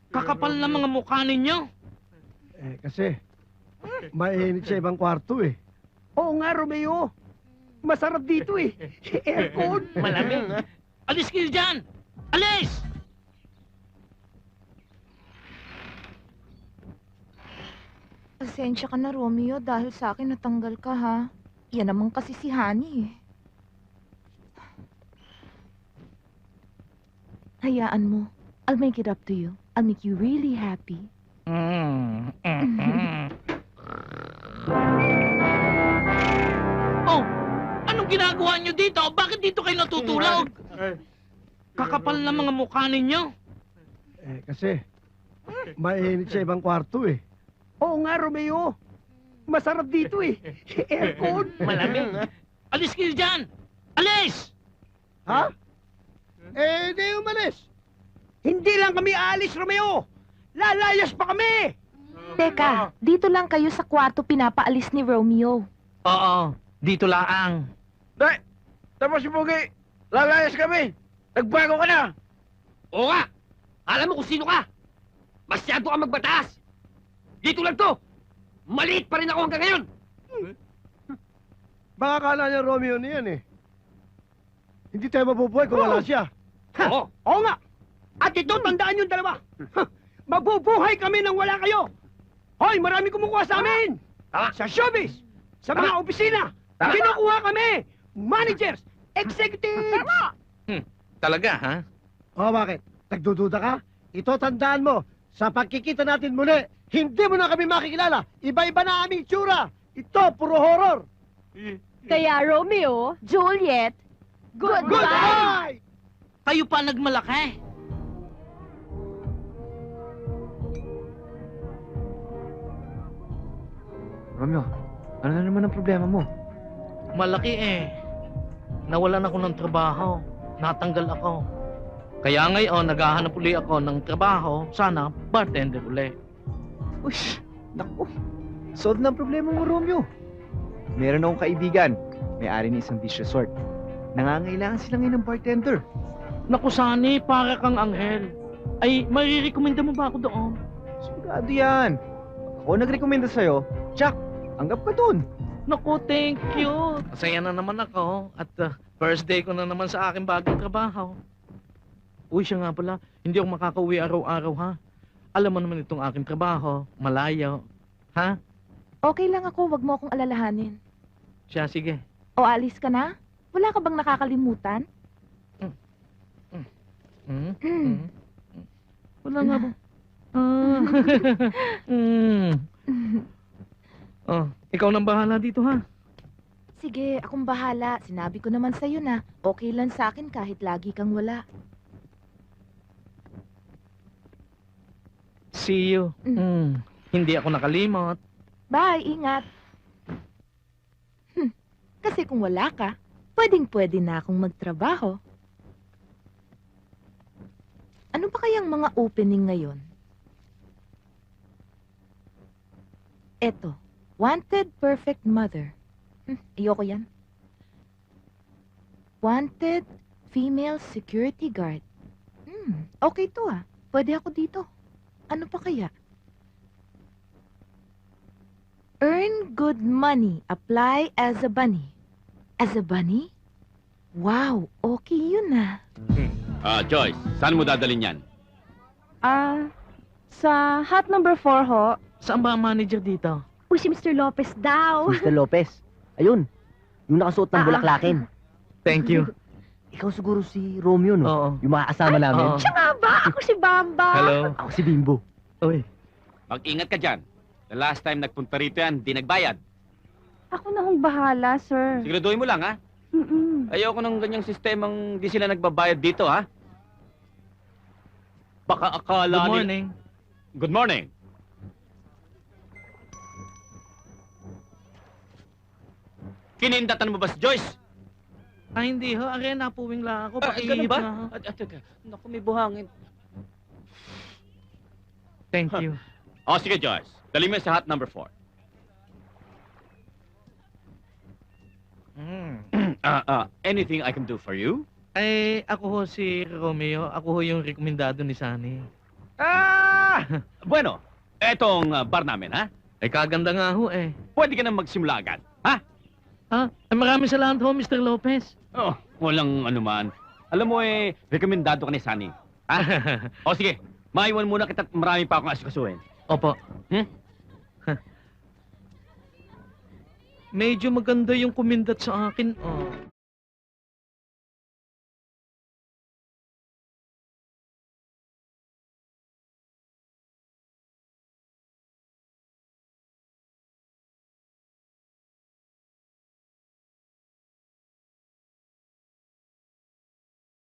Kakapal na mga mukha ninyo. Kasi mainit sa ibang kwarto eh. Oo nga, Romeo. Masarap dito eh. Aircon. Malamig. Alis kayo dyan! Alis! Pasensya ka na, Romeo, dahil sa akin natanggal ka, ha? Yan naman kasi si Honey, eh. Hayaan mo. I'll make it up to you. I'll make you really happy. Oh! Anong ginagawa nyo dito? Bakit dito kayo natutulog? Kakapal na mga mukha ninyo. Kasi mainit sa ibang kwarto eh. Oo nga, Romeo. Masarap dito eh. Aircon. Malamig. Alis kayo dyan! Alis! Ha? Di umalis. Hindi lang kami aalis, Romeo. Lalayas pa kami. Teka, dito lang kayo sa kwarto pinapaalis ni Romeo. Oo, dito laang. Day! Tapos si Pugi! Lalayas kami! Nagbago ka na! Oo nga! Alam mo kung sino ka! Masyado ka magbatas! Dito lang to! Maliit pa rin ako hanggang ngayon! Baka akala niya Romeo niyan eh. Hindi tayo mabubuhay kung wala siya. Oo! Oo nga. At ito, tandaan yung dalawa. Mabubuhay kami nang wala kayo. Hoy, marami kumukuha sa amin. Tama! Sa showbiz, sa mga opisina. Tama. Kinukuha kami. Managers, executives. Talaga, ha? O bakit? Nagdududa ka? Ito tandaan mo. Sa pagkikita natin muli, hindi mo na kami makikilala. Iba-iba na aming tsura. Ito, puro horror. Kaya Romeo, Juliet, Goodbye! Kayo pa nagmalaki. Romeo, ano na naman ang problema mo? Malaki eh. Nawalan ako ng trabaho. Natanggal ako. Kaya ngayon, naghahanap uli ako ng trabaho. Sana, bartender uli. Ush, naku. Solve na ang problema mo, Romeo. Meron akong kaibigan. May-ari ng isang beach resort. Nangangailangan sila ngayon ng bartender. Naku, Sani, para kang anghel. Ay, marirekomenda mo ba ako doon? Sigurado yan. Ako nagrekomenda sa'yo, Jack, anggap ka dun. Naku, thank you. Masaya na naman ako. At first day ko na naman sa aking bagong trabaho. Uy, siya nga pala, hindi ako makakauwi araw-araw, ha? Alam mo naman itong aking trabaho, malayo. Ha? okay lang ako, wag mo akong alalahanin. Siya, sige. O alis ka na? Wala ka bang nakakalimutan? Hmm? Hmm? Wala nga ba? Ah. Oh, ikaw nang bahala dito, ha? Sige, akong bahala. Sinabi ko naman sa'yo na okay lang sa akin kahit lagi kang wala. See you. Hindi ako nakalimot. Bye, ingat. Kasi kung wala ka, pwedeng-pwede na akong magtrabaho. Ano ba kayang mga opening ngayon? Eto, Wanted Perfect Mother. Ayoko yan. Wanted Female Security Guard. Okay to ah. Pwede ako dito. Ano pa kaya? Earn good money. Apply as a bunny. As a bunny? Wow, okay yun ah. Joyce, saan mo dadalhin yan? Sa hot number 4 ho. Saan ba ang manager dito? Uy, si Mr. Lopez daw. Mr. Lopez. Ayun. Yung nakasuot ng bulaklakin. Thank you. Ikaw siguro si Romeo, no? Oo. Yung makakasama namin. Oo. Siya nga ba? Ako si Bamba. Hello. Ako si Bimbo. Uy. Mag-ingat ka dyan. The last time nagpunta rito yan, di nagbayad. Ako na hong bahala, sir. Siguraduhin mo lang, ha? Ayoko ng ganyang sistemang di sila nagbabayad dito, ha? Baka akala Good morning. Good morning. Kinindatan mo ba si Joyce? Hindi ho. Arena, puwing lang ako. Ganun Pakiihip ba? na ho. Naku, may buhangin. Thank you. Sige, Joyce. Dali mo yan sa hot number 4. Anything I can do for you? Ay, ako ho si Romeo. Ako ho yung rekomendado ni Sunny. Bueno, etong bar namin, ha? Ay, kaganda nga ho eh. Pwede ka nang magsimula agad, ha? Ay, maraming salamat ho, Mr. Lopez. Oh, walang anuman. Alam mo rekomendado ka ni Sunny. Ha? O sige, maiwan muna kita at marami pa akong asikasuhin. Opo. Hmm? Medyo maganda yung kumindat sa akin. Oh.